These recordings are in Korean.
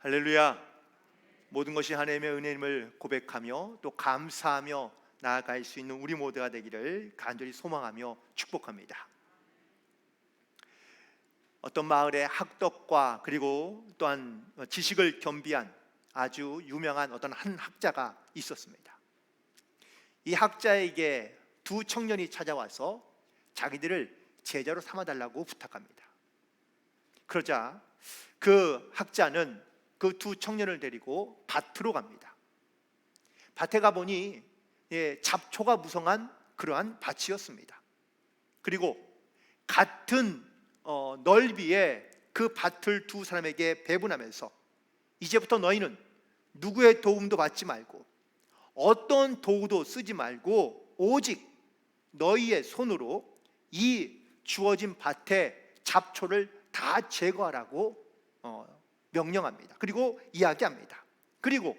할렐루야. 모든 것이 하나님의 은혜임을 고백하며 또 감사하며 나아갈 수 있는 우리 모두가 되기를 간절히 소망하며 축복합니다. 어떤 마을에 학덕과 그리고 또한 지식을 겸비한 아주 유명한 어떤 한 학자가 있었습니다. 이 학자에게 두 청년이 찾아와서 자기들을 제자로 삼아달라고 부탁합니다. 그러자 그 학자는 그 두 청년을 데리고 밭으로 갑니다. 밭에 가보니 잡초가 무성한 그러한 밭이었습니다. 그리고 같은 넓이의 그 밭을 두 사람에게 배분하면서 이제부터 너희는 누구의 도움도 받지 말고 어떤 도구도 쓰지 말고 오직 너희의 손으로 이 주어진 밭의 잡초를 다 제거하라고 명령합니다. 그리고 이야기합니다. 그리고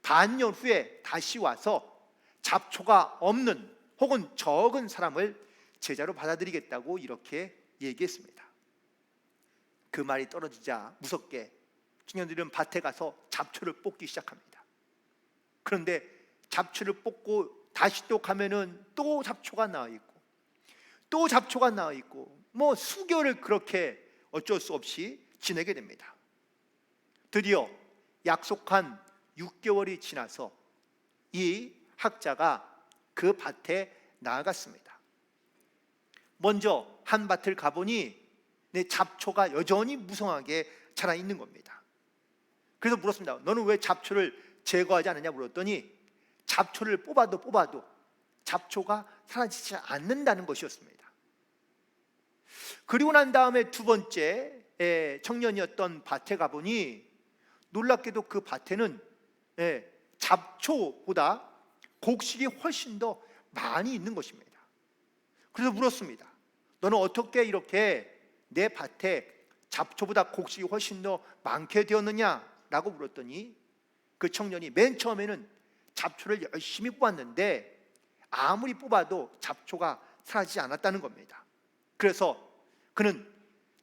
반년 후에 다시 와서 잡초가 없는 혹은 적은 사람을 제자로 받아들이겠다고 이렇게 얘기했습니다. 그 말이 떨어지자 무섭게 청년들은 밭에 가서 잡초를 뽑기 시작합니다. 그런데 잡초를 뽑고 다시 또 가면은 또 잡초가 나와 있고 또 잡초가 나와 있고 수개월을 그렇게 어쩔 수 없이 지내게 됩니다. 드디어 약속한 6개월이 지나서 이 학자가 그 밭에 나아갔습니다. 먼저 한 밭을 가보니 잡초가 여전히 무성하게 자라 있는 겁니다. 그래서 물었습니다. 너는 왜 잡초를 제거하지 않느냐 물었더니 잡초를 뽑아도 잡초가 사라지지 않는다는 것이었습니다. 그리고 난 다음에 두 번째 청년이었던 밭에 가보니 놀랍게도 그 밭에는 잡초보다 곡식이 훨씬 더 많이 있는 것입니다. 그래서 물었습니다. 너는 어떻게 이렇게 내 밭에 잡초보다 곡식이 훨씬 더 많게 되었느냐? 라고 물었더니 그 청년이 맨 처음에는 잡초를 열심히 뽑았는데 아무리 뽑아도 잡초가 사라지지 않았다는 겁니다. 그래서 그는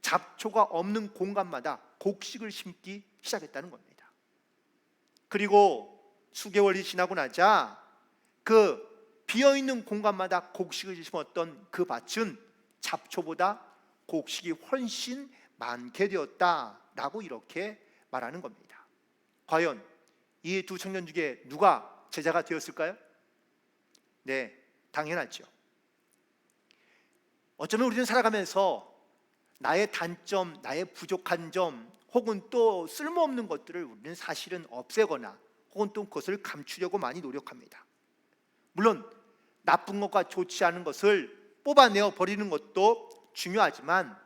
잡초가 없는 공간마다 곡식을 심기 시작했다는 겁니다. 그리고 수개월이 지나고 나자 그 비어있는 공간마다 곡식을 심었던 그 밭은 잡초보다 곡식이 훨씬 많게 되었다라고 이렇게 말하는 겁니다. 과연 이 두 청년 중에 누가 제자가 되었을까요? 네, 당연하죠. 어쩌면 우리는 살아가면서 나의 단점, 나의 부족한 점 혹은 또 쓸모없는 것들을 우리는 사실은 없애거나 혹은 또 그것을 감추려고 많이 노력합니다. 물론 나쁜 것과 좋지 않은 것을 뽑아내어 버리는 것도 중요하지만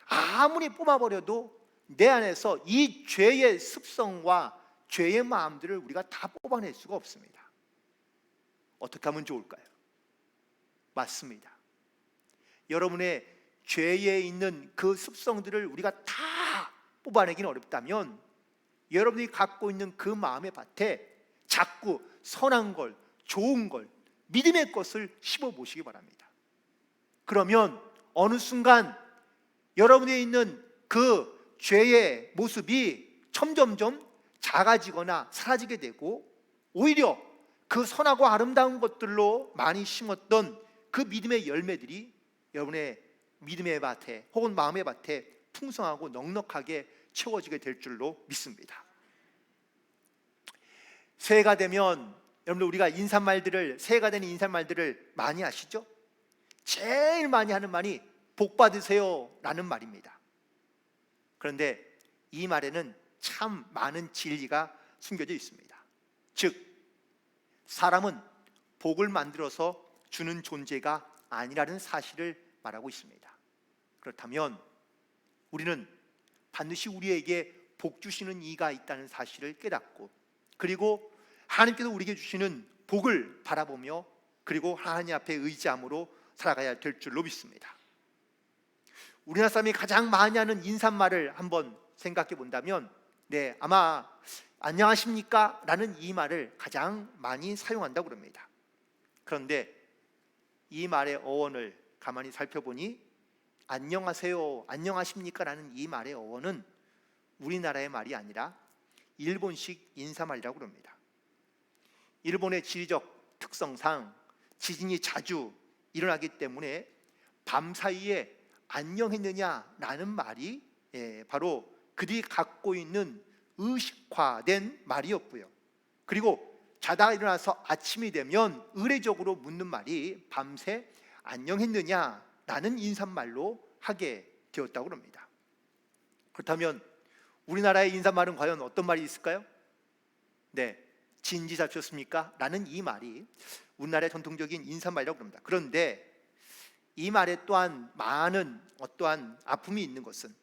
아무리 뽑아버려도 내 안에서 이 죄의 습성과 죄의 마음들을 우리가 다 뽑아낼 수가 없습니다. 어떻게 하면 좋을까요? 맞습니다. 여러분의 죄에 있는 그 습성들을 우리가 다 뽑아내기는 어렵다면 여러분이 갖고 있는 그 마음의 밭에 자꾸 선한 걸, 좋은 걸, 믿음의 것을 심어 보시기 바랍니다. 그러면 어느 순간 여러분에 있는 그 죄의 모습이 점점점 작아지거나 사라지게 되고 오히려 그 선하고 아름다운 것들로 많이 심었던 그 믿음의 열매들이 여러분의 믿음의 밭에 혹은 마음의 밭에 풍성하고 넉넉하게 채워지게 될 줄로 믿습니다. 새해가 되면 여러분들 우리가 새해가 되는 인사말들을 많이 아시죠? 제일 많이 하는 말이 복 받으세요 라는 말입니다. 그런데 이 말에는 참 많은 진리가 숨겨져 있습니다. 즉 사람은 복을 만들어서 주는 존재가 아니라는 사실을 말하고 있습니다. 그렇다면 우리는 반드시 우리에게 복 주시는 이가 있다는 사실을 깨닫고 그리고 하나님께서 우리에게 주시는 복을 바라보며 그리고 하나님 앞에 의지함으로 살아가야 될 줄로 믿습니다. 우리나라 사람이 가장 많이 하는 인사말을 한번 생각해 본다면 아마 안녕하십니까? 라는 이 말을 가장 많이 사용한다고 합니다. 그런데 이 말의 어원을 가만히 살펴보니 안녕하세요, 안녕하십니까? 라는 이 말의 어원은 우리나라의 말이 아니라 일본식 인사말이라고 합니다. 일본의 지리적 특성상 지진이 자주 일어나기 때문에 밤사이에 안녕했느냐라는 말이 바로 그들이 갖고 있는 의식화된 말이었고요. 그리고 자다가 일어나서 아침이 되면 의례적으로 묻는 말이 밤새 안녕했느냐라는 인사말로 하게 되었다고 합니다. 그렇다면 우리나라의 인사말은 과연 어떤 말이 있을까요? 네, 진지 잡혔습니까? 라는 이 말이 우리나라의 전통적인 인사말이라고 합니다. 그런데 이 말에 또한 많은 어떠한 아픔이 있는 것은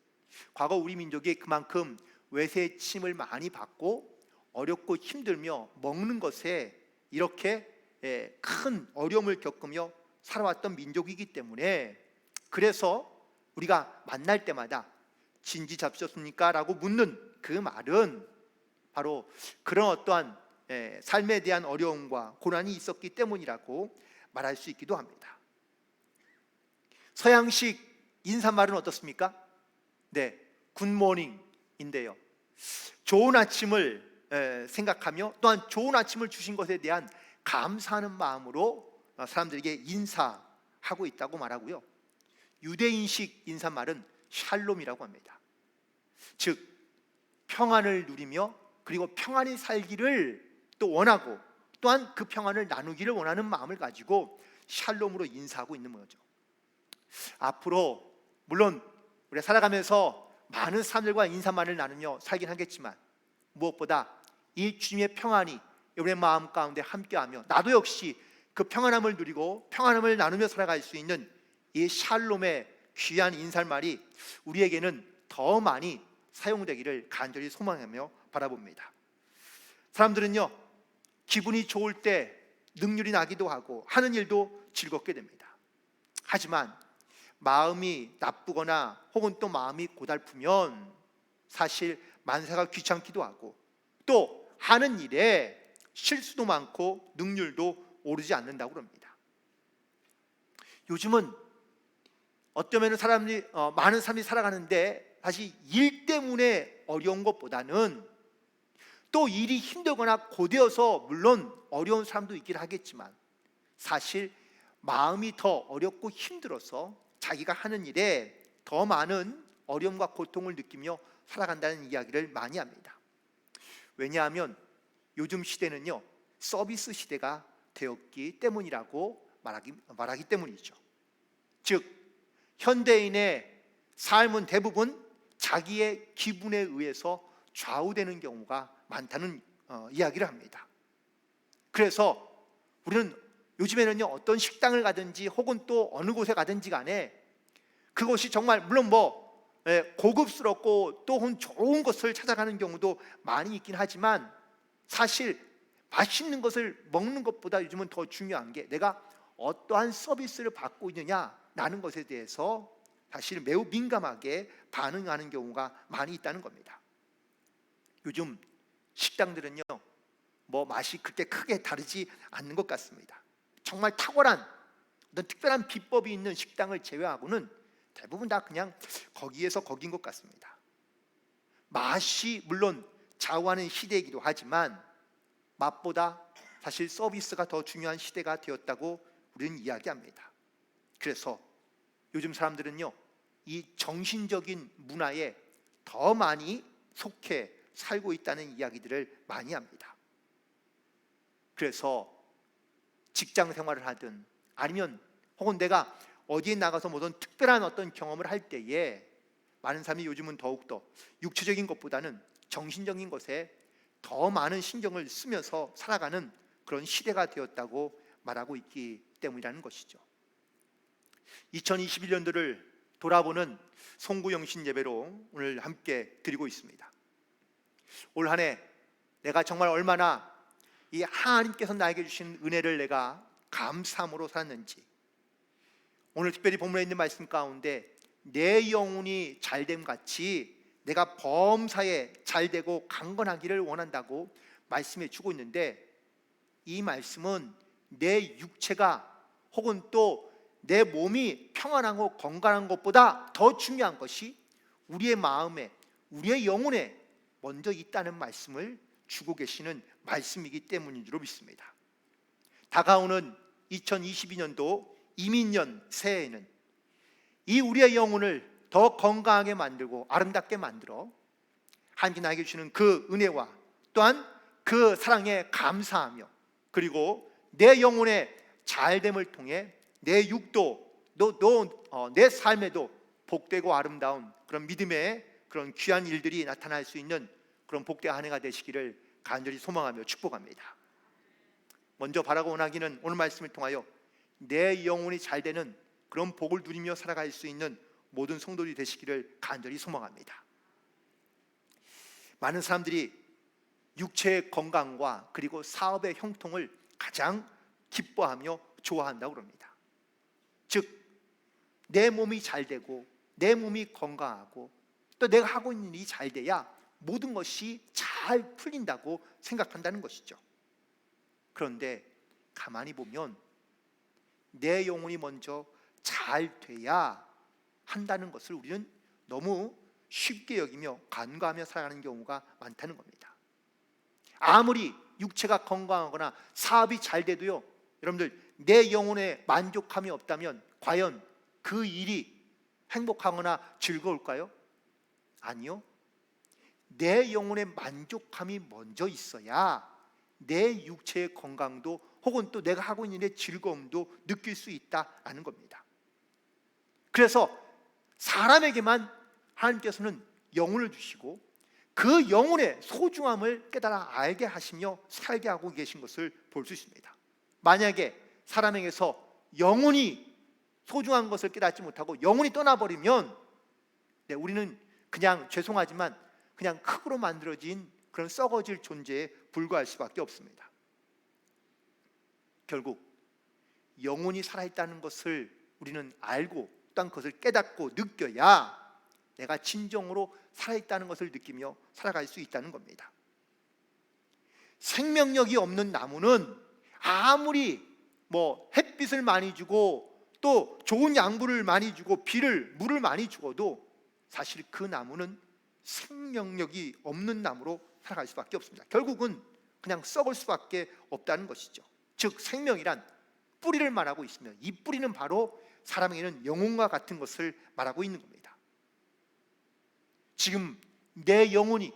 과거 우리 민족이 그만큼 외세의 침을 많이 받고 어렵고 힘들며 먹는 것에 이렇게 큰 어려움을 겪으며 살아왔던 민족이기 때문에, 그래서 우리가 만날 때마다 진지 잡으셨습니까? 라고 묻는 그 말은 바로 그런 어떠한 삶에 대한 어려움과 고난이 있었기 때문이라고 말할 수 있기도 합니다. 서양식 인사말은 어떻습니까? 네, 굿모닝인데요. 좋은 아침을 생각하며 또한 좋은 아침을 주신 것에 대한 감사하는 마음으로 사람들에게 인사하고 있다고 말하고요. 유대인식 인사말은 샬롬이라고 합니다. 즉 평안을 누리며 그리고 평안히 살기를 또 원하고 또한 그 평안을 나누기를 원하는 마음을 가지고 샬롬으로 인사하고 있는 거죠. 앞으로 물론 우리가 살아가면서 많은 사람들과 인사말을 나누며 살긴 하겠지만 무엇보다 이 주님의 평안이 여러분의 마음 가운데 함께하며 나도 역시 그 평안함을 누리고 평안함을 나누며 살아갈 수 있는 이 샬롬의 귀한 인사말이 우리에게는 더 많이 사용되기를 간절히 소망하며 바라봅니다. 사람들은요, 기분이 좋을 때 능률이 나기도 하고 하는 일도 즐겁게 됩니다. 하지만 마음이 나쁘거나 혹은 또 마음이 고달프면 사실 만사가 귀찮기도 하고 또 하는 일에 실수도 많고 능률도 오르지 않는다고 합니다. 요즘은 어쩌면 많은 사람이 살아가는데 사실 일 때문에 어려운 것보다는 또 일이 힘들거나 고되어서 물론 어려운 사람도 있긴 하겠지만 사실 마음이 더 어렵고 힘들어서 자기가 하는 일에 더 많은 어려움과 고통을 느끼며 살아간다는 이야기를 많이 합니다. 왜냐하면 요즘 시대는요, 서비스 시대가 되었기 때문이라고 말하기 때문이죠. 즉 현대인의 삶은 대부분 자기의 기분에 의해서 좌우되는 경우가 많다는 이야기를 합니다. 그래서 우리는 요즘에는요, 어떤 식당을 가든지 혹은 또 어느 곳에 가든지 간에 그것이 정말 물론 고급스럽고 또 좋은 것을 찾아가는 경우도 많이 있긴 하지만 사실 맛있는 것을 먹는 것보다 요즘은 더 중요한 게 내가 어떠한 서비스를 받고 있느냐라는 것에 대해서 사실 매우 민감하게 반응하는 경우가 많이 있다는 겁니다. 요즘 식당들은요, 맛이 그렇게 크게 다르지 않는 것 같습니다. 정말 탁월한 어떤 특별한 비법이 있는 식당을 제외하고는 대부분 다 그냥 거기에서 거긴 것 같습니다. 맛이 물론 좌우하는 시대이기도 하지만 맛보다 사실 서비스가 더 중요한 시대가 되었다고 우리는 이야기합니다. 그래서 요즘 사람들은요, 이 정신적인 문화에 더 많이 속해 살고 있다는 이야기들을 많이 합니다. 그래서 직장 생활을 하든 아니면 혹은 내가 어디에 나가서 모든 특별한 어떤 경험을 할 때에 많은 사람이 요즘은 더욱더 육체적인 것보다는 정신적인 것에 더 많은 신경을 쓰면서 살아가는 그런 시대가 되었다고 말하고 있기 때문이라는 것이죠. 2021년도를 돌아보는 송구영신 예배로 오늘 함께 드리고 있습니다. 올 한 해 내가 정말 얼마나 이 하나님께서 나에게 주신 은혜를 내가 감사함으로 살았는지, 오늘 특별히 본문에 있는 말씀 가운데 내 영혼이 잘됨 같이 내가 범사에 잘되고 강건하기를 원한다고 말씀해 주고 있는데, 이 말씀은 내 육체가 혹은 또 내 몸이 평안하고 건강한 것보다 더 중요한 것이 우리의 마음에, 우리의 영혼에 먼저 있다는 말씀을 주고 계시는 말씀이기 때문인 줄 믿습니다. 다가오는 2022년도 이민년 새해에는 이 우리의 영혼을 더 건강하게 만들고 아름답게 만들어 하나님께 나에게 주시는 그 은혜와 또한 그 사랑에 감사하며, 그리고 내 영혼의 잘됨을 통해 내 육도 내 삶에도 복되고 아름다운 그런 믿음의 그런 귀한 일들이 나타날 수 있는 그런 복된 한 해가 되시기를 간절히 소망하며 축복합니다. 먼저 바라고 원하기는 오늘 말씀을 통하여 내 영혼이 잘 되는 그런 복을 누리며 살아갈 수 있는 모든 성도들이 되시기를 간절히 소망합니다. 많은 사람들이 육체의 건강과 그리고 사업의 형통을 가장 기뻐하며 좋아한다고 합니다. 즉, 내 몸이 잘 되고 내 몸이 건강하고 또 내가 하고 있는 일이 잘 돼야 모든 것이 잘 풀린다고 생각한다는 것이죠. 그런데 가만히 보면 내 영혼이 먼저 잘 돼야 한다는 것을 우리는 너무 쉽게 여기며 간과하며 살아가는 경우가 많다는 겁니다. 아무리 육체가 건강하거나 사업이 잘 돼도요, 여러분들 내 영혼에 만족함이 없다면 과연 그 일이 행복하거나 즐거울까요? 아니요. 내 영혼의 만족함이 먼저 있어야 내 육체의 건강도 혹은 또 내가 하고 있는 일의 즐거움도 느낄 수 있다라는 겁니다. 그래서 사람에게만 하나님께서는 영혼을 주시고 그 영혼의 소중함을 깨달아 알게 하시며 살게 하고 계신 것을 볼 수 있습니다. 만약에 사람에게서 영혼이 소중한 것을 깨닫지 못하고 영혼이 떠나버리면 우리는 그냥 죄송하지만 그냥 흙으로 만들어진 그런 썩어질 존재에 불과할 수밖에 없습니다. 결국 영혼이 살아있다는 것을 우리는 알고 또한 그것을 깨닫고 느껴야 내가 진정으로 살아있다는 것을 느끼며 살아갈 수 있다는 겁니다. 생명력이 없는 나무는 아무리 햇빛을 많이 주고 또 좋은 양분을 많이 주고 물을 많이 주어도 사실 그 나무는 생명력이 없는 나무로 살아갈 수밖에 없습니다. 결국은 그냥 썩을 수밖에 없다는 것이죠. 즉 생명이란 뿌리를 말하고 있으며 이 뿌리는 바로 사람에게는 영혼과 같은 것을 말하고 있는 겁니다. 지금 내 영혼이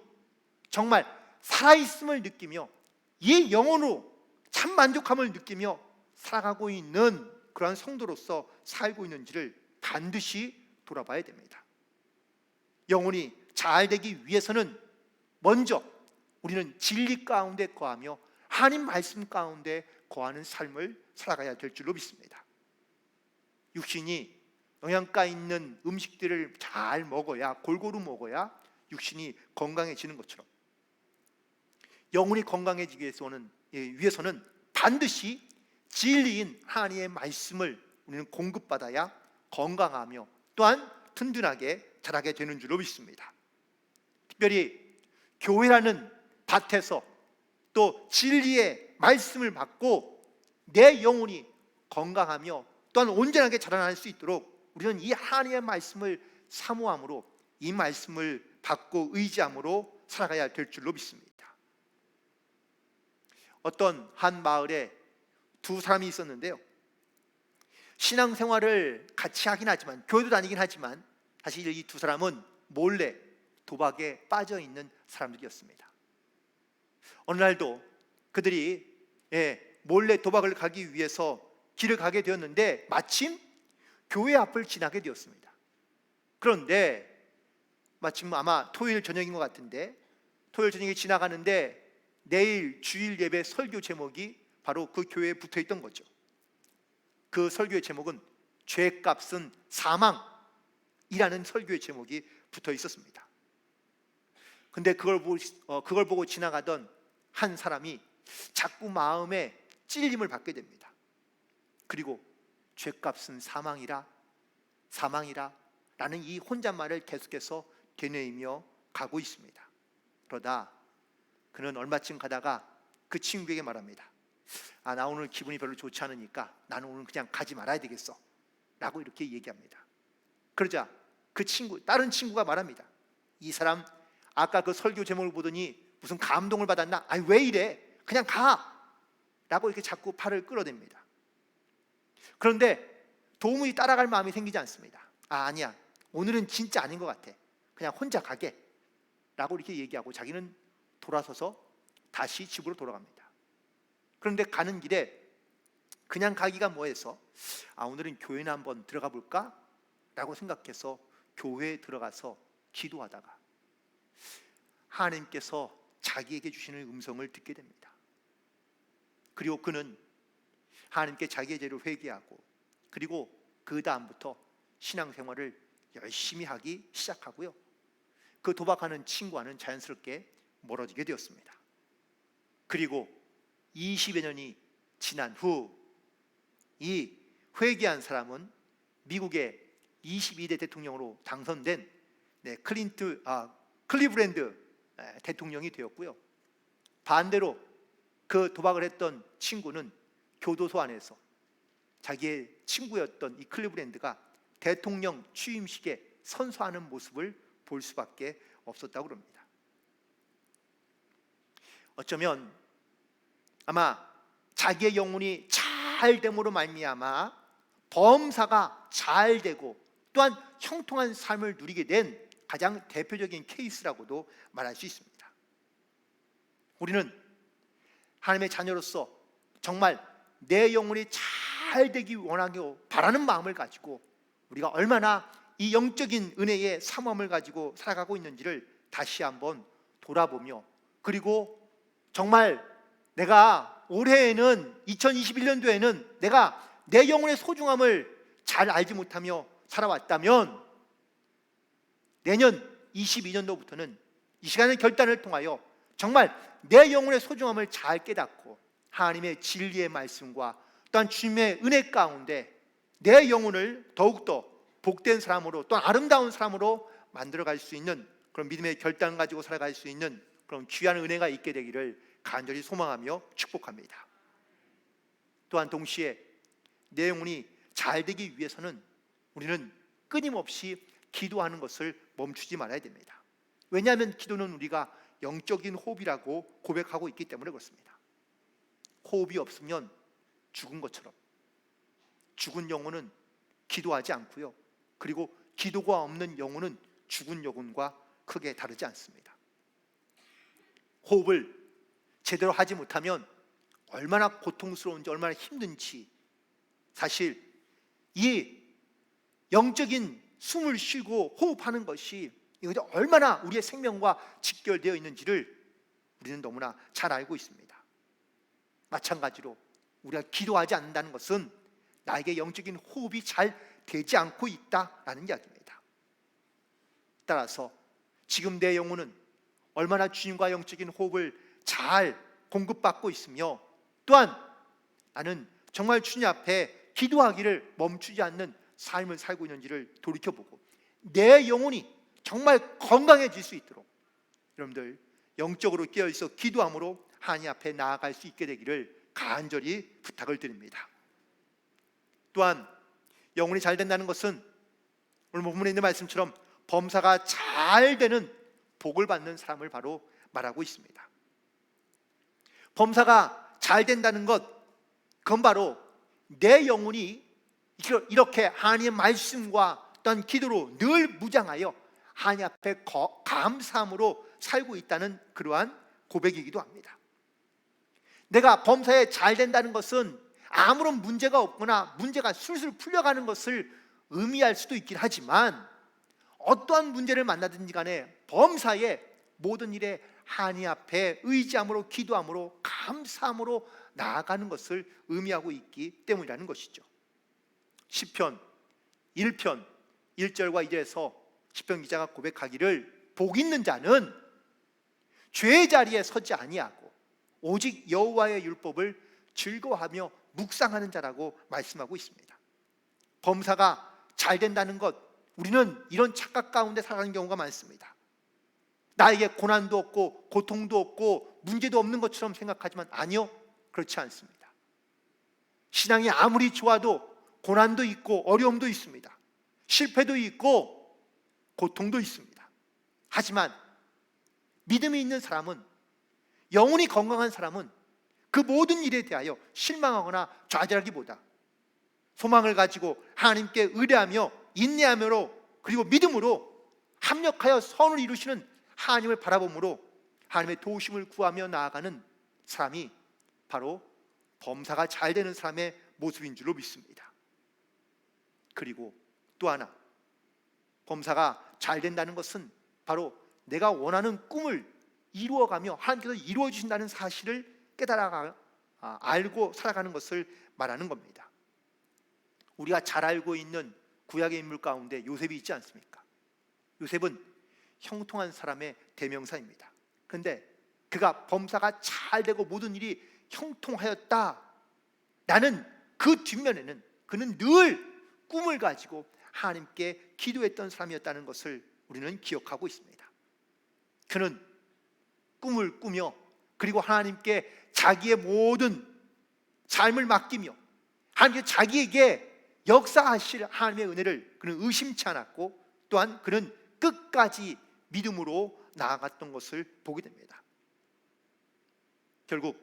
정말 살아있음을 느끼며 이 영혼으로 참 만족함을 느끼며 살아가고 있는 그러한 성도로서 살고 있는지를 반드시 돌아봐야 됩니다. 영혼이 잘 되기 위해서는 먼저 우리는 진리 가운데 거하며 하나님 말씀 가운데 거하는 삶을 살아가야 될 줄로 믿습니다. 육신이 영양가 있는 음식들을 잘 먹어야, 골고루 먹어야 육신이 건강해지는 것처럼 영혼이 건강해지기 위해서는 반드시 진리인 하나님의 말씀을 우리는 공급받아야 건강하며 또한 든든하게 자라게 되는 줄로 믿습니다. 특별히 교회라는 밭에서 또 진리의 말씀을 받고 내 영혼이 건강하며 또한 온전하게 자라날 수 있도록 우리는 이 하나님의 말씀을 사모함으로 이 말씀을 받고 의지함으로 살아가야 될 줄로 믿습니다. 어떤 한 마을에 두 사람이 있었는데요, 신앙생활을 같이 하긴 하지만 교회도 다니긴 하지만 사실 이 두 사람은 몰래 도박에 빠져 있는 사람들이었습니다. 어느 날도 그들이 몰래 도박을 가기 위해서 길을 가게 되었는데 마침 교회 앞을 지나게 되었습니다. 그런데 마침 아마 토요일 저녁인 것 같은데 토요일 저녁에 지나가는데 내일 주일 예배 설교 제목이 바로 그 교회에 붙어 있던 거죠. 그 설교의 제목은 죄값은 사망이라는 설교의 제목이 붙어 있었습니다. 근데 그걸 보고 지나가던 한 사람이 자꾸 마음에 찔림을 받게 됩니다. 그리고 죄값은 사망이라 라는 이 혼잣말을 계속해서 되뇌이며 가고 있습니다. 그러다 그는 얼마쯤 가다가 그 친구에게 말합니다. 나 오늘 기분이 별로 좋지 않으니까 나는 오늘 그냥 가지 말아야 되겠어 라고 이렇게 얘기합니다. 그러자 다른 친구가 말합니다. 이 사람 아까 그 설교 제목을 보더니 무슨 감동을 받았나? 아니 왜 이래? 그냥 가! 라고 이렇게 자꾸 팔을 끌어댑니다. 그런데 도무지 따라갈 마음이 생기지 않습니다. 아니야, 오늘은 진짜 아닌 것 같아, 그냥 혼자 가게 라고 이렇게 얘기하고 자기는 돌아서서 다시 집으로 돌아갑니다. 그런데 가는 길에 그냥 가기가 뭐해서 오늘은 교회나 한번 들어가 볼까? 라고 생각해서 교회에 들어가서 기도하다가 하나님께서 자기에게 주시는 음성을 듣게 됩니다. 그리고 그는 하나님께 자기의 죄를 회개하고 그리고 그 다음부터 신앙생활을 열심히 하기 시작하고요, 그 도박하는 친구와는 자연스럽게 멀어지게 되었습니다. 그리고 20여 년이 지난 후 이 회개한 사람은 미국의 22대 대통령으로 당선된 클리브랜드 대통령이 되었고요, 반대로 그 도박을 했던 친구는 교도소 안에서 자기의 친구였던 이 클리브랜드가 대통령 취임식에 선서하는 모습을 볼 수밖에 없었다고 합니다. 어쩌면 아마 자기의 영혼이 잘됨으로 말미암아 범사가 잘되고 또한 형통한 삶을 누리게 된 가장 대표적인 케이스라고도 말할 수 있습니다. 우리는 하나님의 자녀로서 정말 내 영혼이 잘되기 원하고 바라는 마음을 가지고 우리가 얼마나 이 영적인 은혜의 사모함을 가지고 살아가고 있는지를 다시 한번 돌아보며, 그리고 정말 내가 올해에는 2021년도에는 내가 내 영혼의 소중함을 잘 알지 못하며 살아왔다면 내년 22년도부터는 이 시간의 결단을 통하여 정말 내 영혼의 소중함을 잘 깨닫고 하나님의 진리의 말씀과 또한 주님의 은혜 가운데 내 영혼을 더욱더 복된 사람으로 또 아름다운 사람으로 만들어갈 수 있는 그런 믿음의 결단을 가지고 살아갈 수 있는 그런 귀한 은혜가 있게 되기를 간절히 소망하며 축복합니다. 또한 동시에 내 영혼이 잘 되기 위해서는 우리는 끊임없이 기도하는 것을 멈추지 말아야 됩니다. 왜냐하면 기도는 우리가 영적인 호흡이라고 고백하고 있기 때문에 그렇습니다. 호흡이 없으면 죽은 것처럼 죽은 영혼은 기도하지 않고요, 그리고 기도가 없는 영혼은 죽은 영혼과 크게 다르지 않습니다. 호흡을 제대로 하지 못하면 얼마나 고통스러운지 얼마나 힘든지, 사실 이 영적인 숨을 쉬고 호흡하는 것이 이것이 얼마나 우리의 생명과 직결되어 있는지를 우리는 너무나 잘 알고 있습니다. 마찬가지로 우리가 기도하지 않는다는 것은 나에게 영적인 호흡이 잘 되지 않고 있다라는 이야기입니다. 따라서 지금 내 영혼은 얼마나 주님과 영적인 호흡을 잘 공급받고 있으며 또한 나는 정말 주님 앞에 기도하기를 멈추지 않는 삶을 살고 있는지를 돌이켜보고 내 영혼이 정말 건강해질 수 있도록 여러분들 영적으로 깨어있어 기도함으로 하나님 앞에 나아갈 수 있게 되기를 간절히 부탁을 드립니다. 또한 영혼이 잘 된다는 것은 오늘 본문에 있는 말씀처럼 범사가 잘 되는 복을 받는 사람을 바로 말하고 있습니다. 범사가 잘 된다는 것, 그건 바로 내 영혼이 이렇게 하나님의 말씀과 또한 기도로 늘 무장하여 하나님 앞에 감사함으로 살고 있다는 그러한 고백이기도 합니다. 내가 범사에 잘 된다는 것은 아무런 문제가 없거나 문제가 술술 풀려가는 것을 의미할 수도 있긴 하지만 어떠한 문제를 만나든지 간에 범사에 모든 일에 하나님 앞에 의지함으로 기도함으로 감사함으로 나아가는 것을 의미하고 있기 때문이라는 것이죠. 시편 1편 1절과 2절에서 시편 기자가 고백하기를 복 있는 자는 죄의 자리에 서지 아니하고 오직 여호와의 율법을 즐거워하며 묵상하는 자라고 말씀하고 있습니다. 범사가 잘 된다는 것, 우리는 이런 착각 가운데 살아가는 경우가 많습니다. 나에게 고난도 없고 고통도 없고 문제도 없는 것처럼 생각하지만 아니요, 그렇지 않습니다. 신앙이 아무리 좋아도 고난도 있고 어려움도 있습니다. 실패도 있고 고통도 있습니다. 하지만 믿음이 있는 사람은, 영혼이 건강한 사람은 그 모든 일에 대하여 실망하거나 좌절하기보다 소망을 가지고 하나님께 의뢰하며 인내하므로, 그리고 믿음으로 합력하여 선을 이루시는 하나님을 바라봄으로 하나님의 도우심을 구하며 나아가는 사람이 바로 범사가 잘 되는 사람의 모습인 줄로 믿습니다. 그리고 또 하나, 범사가 잘 된다는 것은 바로 내가 원하는 꿈을 이루어가며 하나님께서 이루어 주신다는 사실을 알고 살아가는 것을 말하는 겁니다. 우리가 잘 알고 있는 구약의 인물 가운데 요셉이 있지 않습니까? 요셉은 형통한 사람의 대명사입니다. 그런데 그가 범사가 잘 되고 모든 일이 형통하였다, 나는 그 뒷면에는 그는 늘 꿈을 가지고 하나님께 기도했던 사람이었다는 것을 우리는 기억하고 있습니다. 그는 꿈을 꾸며 그리고 하나님께 자기의 모든 삶을 맡기며 하나님께 자기에게 역사하실 하나님의 은혜를 그는 의심치 않았고, 또한 그는 끝까지 믿음으로 나아갔던 것을 보게 됩니다. 결국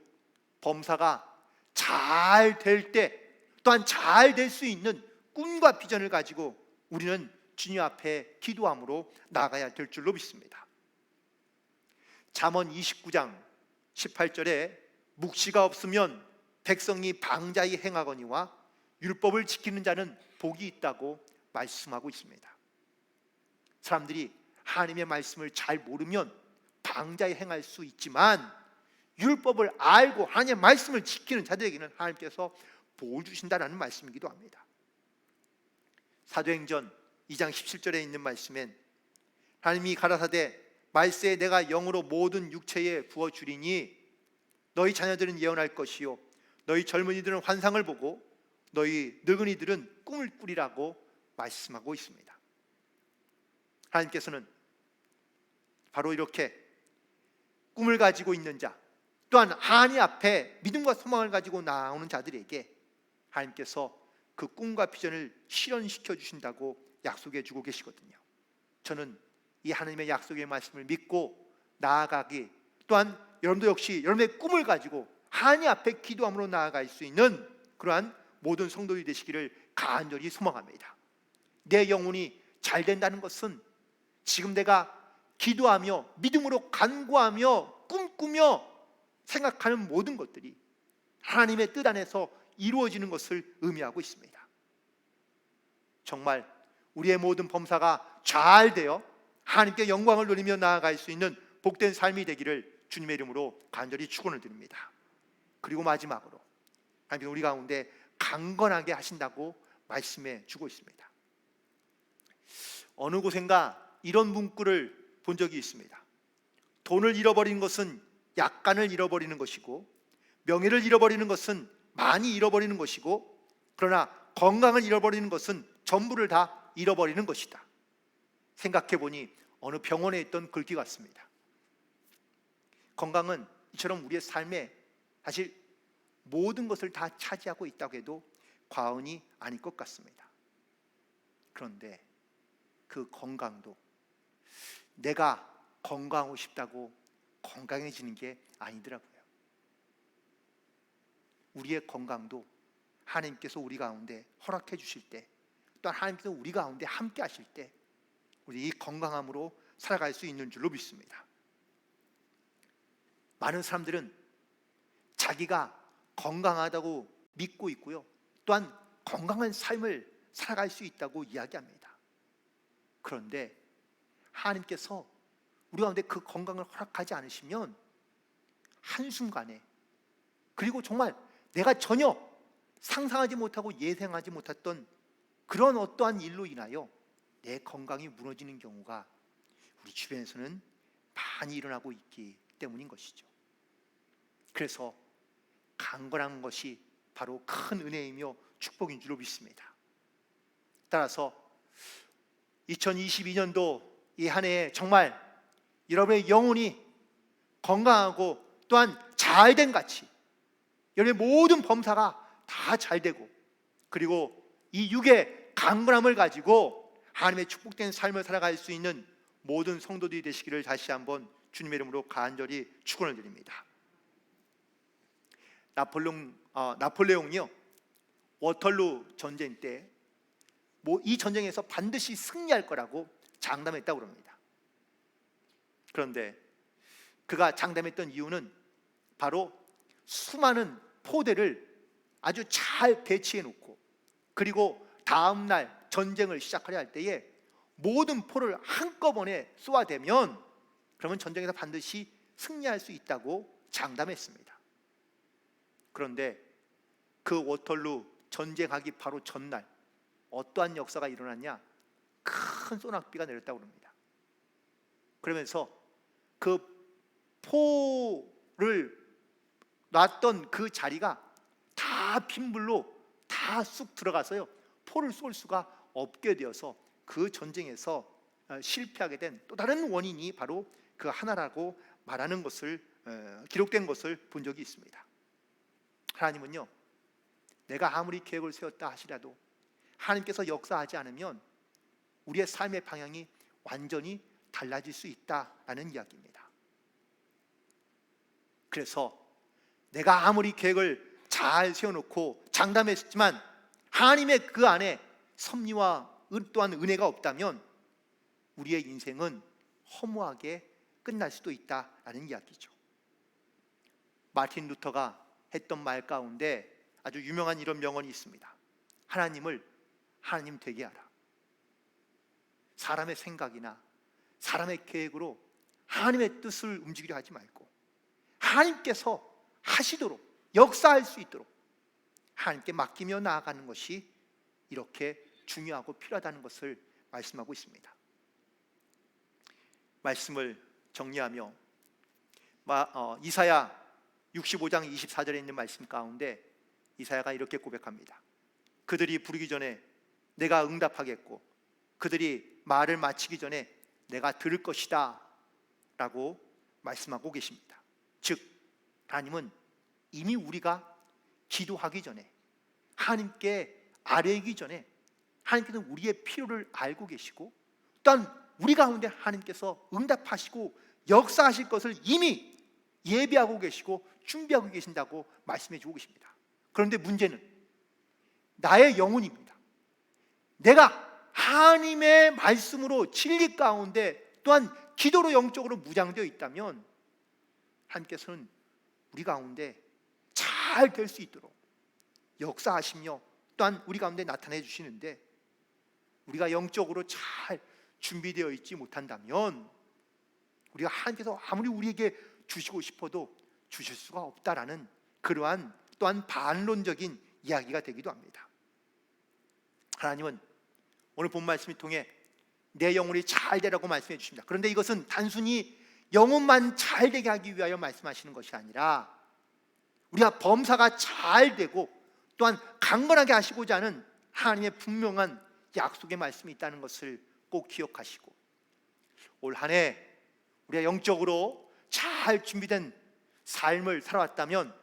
범사가 잘 될 때, 또한 잘 될 수 있는 꿈과 비전을 가지고 우리는 주님 앞에 기도함으로 나가야 될 줄로 믿습니다. 잠언 29장 18절에 묵시가 없으면 백성이 방자히 행하거니와 율법을 지키는 자는 복이 있다고 말씀하고 있습니다. 사람들이 하나님의 말씀을 잘 모르면 방자히 행할 수 있지만, 율법을 알고 하나님의 말씀을 지키는 자들에게는 하나님께서 복을 주신다는 말씀이기도 합니다. 사도행전 2장 17절에 있는 말씀엔 하나님이 가라사대 말세에 내가 영으로 모든 육체에 부어주리니 너희 자녀들은 예언할 것이요 너희 젊은이들은 환상을 보고 너희 늙은이들은 꿈을 꾸리라고 말씀하고 있습니다. 하나님께서는 바로 이렇게 꿈을 가지고 있는 자, 또한 하나님 앞에 믿음과 소망을 가지고 나오는 자들에게 하나님께서 그 꿈과 비전을 실현시켜 주신다고 약속해 주고 계시거든요. 저는 이 하나님의 약속의 말씀을 믿고 나아가기, 또한 여러분도 역시 여러분의 꿈을 가지고 하나님 앞에 기도함으로 나아갈 수 있는 그러한 모든 성도들이 되시기를 간절히 소망합니다. 내 영혼이 잘 된다는 것은 지금 내가 기도하며 믿음으로 간구하며 꿈꾸며 생각하는 모든 것들이 하나님의 뜻 안에서 이루어지는 것을 의미하고 있습니다. 정말 우리의 모든 범사가 잘 되어 하나님께 영광을 누리며 나아갈 수 있는 복된 삶이 되기를 주님의 이름으로 간절히 축원을 드립니다. 그리고 마지막으로 하나님께서 우리 가운데 강건하게 하신다고 말씀해 주고 있습니다. 어느 곳인가 이런 문구를 본 적이 있습니다. 돈을 잃어버리는 것은 약간을 잃어버리는 것이고, 명예를 잃어버리는 것은 많이 잃어버리는 것이고, 그러나 건강을 잃어버리는 것은 전부를 다 잃어버리는 것이다. 생각해 보니 어느 병원에 있던 글귀 같습니다. 건강은 이처럼 우리의 삶에 사실 모든 것을 다 차지하고 있다고 해도 과언이 아닐 것 같습니다. 그런데 그 건강도 내가 건강하고 싶다고 건강해지는 게 아니더라고요. 우리의 건강도 하나님께서 우리 가운데 허락해 주실 때, 또 하나님께서 우리 가운데 함께 하실 때 우리 이 건강함으로 살아갈 수 있는 줄로 믿습니다. 많은 사람들은 자기가 건강하다고 믿고 있고요, 또한 건강한 삶을 살아갈 수 있다고 이야기합니다. 그런데 하나님께서 우리 가운데 그 건강을 허락하지 않으시면 한순간에, 그리고 정말 내가 전혀 상상하지 못하고 예상하지 못했던 그런 어떠한 일로 인하여 내 건강이 무너지는 경우가 우리 주변에서는 많이 일어나고 있기 때문인 것이죠. 그래서 강건한 것이 바로 큰 은혜이며 축복인 줄로 믿습니다. 따라서 2022년도 이 한 해에 정말 여러분의 영혼이 건강하고 또한 잘된 같이 여러분의 모든 범사가 다 잘되고, 그리고 이 육의 강건함을 가지고 하나님의 축복된 삶을 살아갈 수 있는 모든 성도들이 되시기를 다시 한번 주님의 이름으로 간절히 축원을 드립니다. 나폴레옹이요, 워털루 전쟁 때 이 전쟁에서 반드시 승리할 거라고 장담했다고 합니다. 그런데 그가 장담했던 이유는 바로 수많은 포대를 아주 잘 배치해 놓고, 그리고 다음 날 전쟁을 시작하려 할 때에 모든 포를 한꺼번에 쏘아대면 그러면 전쟁에서 반드시 승리할 수 있다고 장담했습니다. 그런데 그 워털루 전쟁하기 바로 전날 어떠한 역사가 일어났냐? 큰 소낙비가 내렸다고 합니다. 그러면서 그 포를 놨던 그 자리가 다 빗물로 다 쑥 들어가서요, 포를 쏠 수가 없게 되어서 그 전쟁에서 실패하게 된 또 다른 원인이 바로 그 하나라고 말하는 것을, 기록된 것을 본 적이 있습니다. 하나님은요, 내가 아무리 계획을 세웠다 하시라도 하나님께서 역사하지 않으면 우리의 삶의 방향이 완전히 달라질 수 있다라는 이야기입니다. 그래서 내가 아무리 계획을 잘 세워놓고 장담했지만 하나님의 그 안에 섭리와 또한 은혜가 없다면 우리의 인생은 허무하게 끝날 수도 있다라는 이야기죠. 마틴 루터가 했던 말 가운데 아주 유명한 이런 명언이 있습니다. 하나님을 하나님 되게 하라. 사람의 생각이나 사람의 계획으로 하나님의 뜻을 움직이려 하지 말고 하나님께서 하시도록, 역사할 수 있도록 하나님께 맡기며 나아가는 것이 이렇게 중요하고 필요하다는 것을 말씀하고 있습니다. 말씀을 정리하며 이사야 65장 24절에 있는 말씀 가운데 이사야가 이렇게 고백합니다. 그들이 부르기 전에 내가 응답하겠고 그들이 말을 마치기 전에 내가 들을 것이다 라고 말씀하고 계십니다. 즉 하나님은 이미 우리가 기도하기 전에, 하나님께 아뢰기 전에 하나님께서는 우리의 필요를 알고 계시고 또한 우리 가운데 하나님께서 응답하시고 역사하실 것을 이미 예비하고 계시고 준비하고 계신다고 말씀해 주고 계십니다. 그런데 문제는 나의 영혼입니다. 내가 하나님의 말씀으로 진리 가운데 또한 기도로 영적으로 무장되어 있다면 하나님께서는 우리 가운데 잘 될 수 있도록 역사하시며 또한 우리 가운데 나타내 주시는데 우리가 영적으로 잘 준비되어 있지 못한다면 우리가 하나님께서 아무리 우리에게 주시고 싶어도 주실 수가 없다라는 그러한 또한 반론적인 이야기가 되기도 합니다. 하나님은 오늘 본 말씀을 통해 내 영혼이 잘 되라고 말씀해 주십니다. 그런데 이것은 단순히 영혼만 잘 되게 하기 위하여 말씀하시는 것이 아니라 우리가 범사가 잘 되고 또한 강건하게 하시고자 하는 하나님의 분명한 약속의 말씀이 있다는 것을 꼭 기억하시고 올 한 해 우리가 영적으로 잘 준비된 삶을 살아왔다면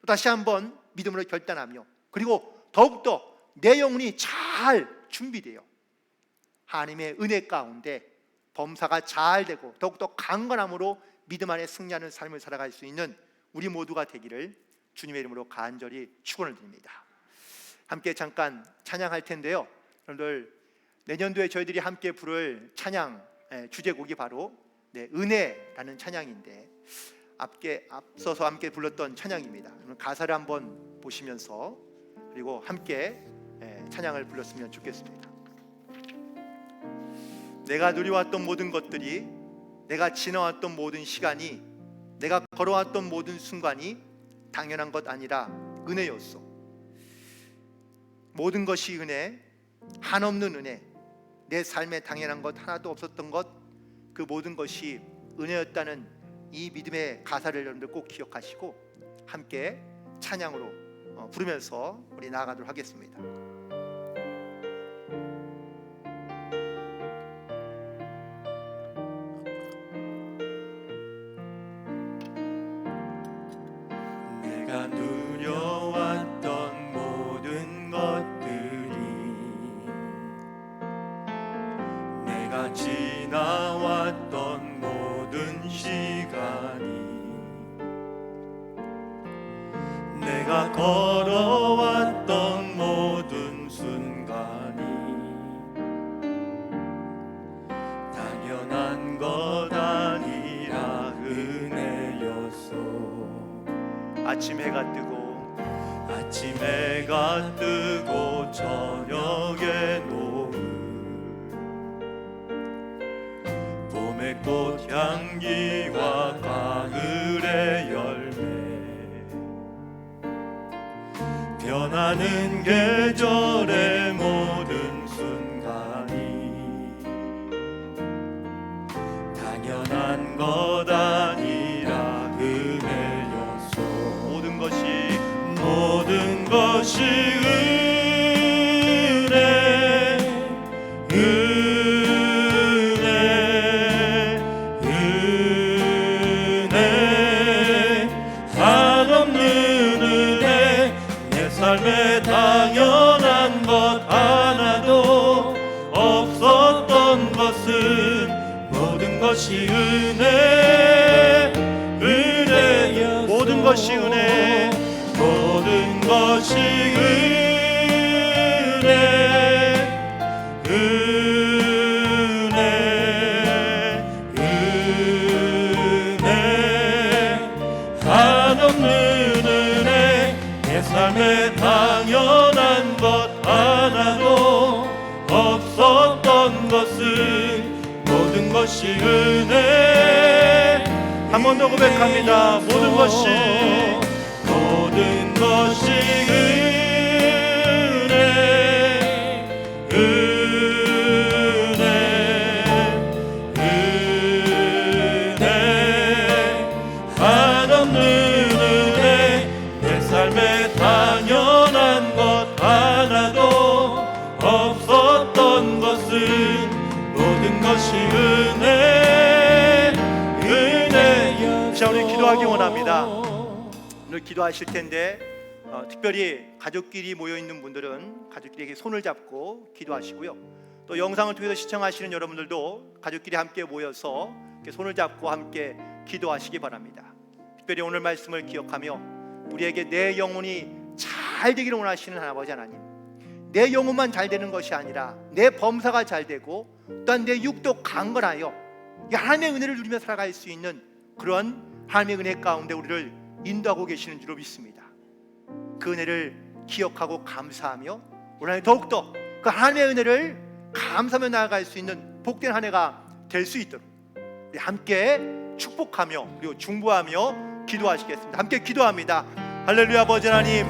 다시 한번 믿음으로 결단하며 그리고 더욱더 내 영혼이 잘 준비되어 하나님의 은혜 가운데 범사가 잘 되고 더욱더 강건함으로 믿음 안에 승리하는 삶을 살아갈 수 있는 우리 모두가 되기를 주님의 이름으로 간절히 축원을 드립니다. 함께 잠깐 찬양할 텐데요. 여러분들 내년도에 저희들이 함께 부를 찬양 주제곡이 바로 은혜라는 찬양인데 앞서서 함께 불렀던 찬양입니다. 가사를 한번 보시면서 그리고 함께 찬양을 불렀으면 좋겠습니다. 내가 누려왔던 모든 것들이, 내가 지나왔던 모든 시간이, 내가 걸어왔던 모든 순간이 당연한 것 아니라 은혜였소. 모든 것이 은혜, 한없는 은혜, 내 삶에 당연한 것 하나도 없었던 것, 그 모든 것이 은혜였다는 이 믿음의 가사를 여러분들 꼭 기억하시고 함께 찬양으로 부르면서 우리 나아가도록 하겠습니다. 내가 누려왔던 모든 것들이, 내가 지나왔던 모든 시간 내가 걸어왔던 모든 순간이 당연한 것 아니라 은혜였어. 아침 해가 뜨고 아침 해가 뜨고 저녁에 노을, 봄의 꽃향기와 가을의 열매, 변하는 계절의 모든 순간이 당연한 것 아니라 은혜였어. 모든 것이 은혜, 은혜, 은혜, 한없는 은혜. 내 삶에 당연한 것 하나도 없었던 것은 모든 것이 은혜, 은혜였어. 모든 것이 은혜, 모든 것이 은혜, 은혜, 은혜, 한없는 은혜. 내 삶에 당연한 것 하나도 없었던 것은 모든 것이 은혜. 한 번 더 고백합니다. 모든 것이 모든 것이 은혜, 은혜, 은혜, 한없는 은혜. 내 삶에 당연한 것 하나도 없었던 것은 모든 것이 은혜, 은혜였어. 자, 우리 기도하기 원합니다. 오늘 기도하실 텐데 특별히 가족끼리 모여있는 분들은 가족끼리 손을 잡고 기도하시고요. 또 영상을 통해서 시청하시는 여러분들도 가족끼리 함께 모여서 이렇게 손을 잡고 함께 기도하시기 바랍니다. 특별히 오늘 말씀을 기억하며 우리에게 내 영혼이 잘 되기를 원하시는 아버지 하나님, 내 영혼만 잘 되는 것이 아니라 내 범사가 잘 되고 또한 내 육도 강건하여 하나님의 은혜를 누리며 살아갈 수 있는 그런 하나님의 은혜 가운데 우리를 인도하고 계시는 줄로 믿습니다. 그 은혜를 기억하고 감사하며 오늘 더욱더 그 하나님의 은혜를 감사하며 나아갈 수 있는 복된 한 해가 될 수 있도록 우리 함께 축복하며 그리고 중보하며 기도하시겠습니다. 함께 기도합니다. 할렐루야. 아버지 하나님,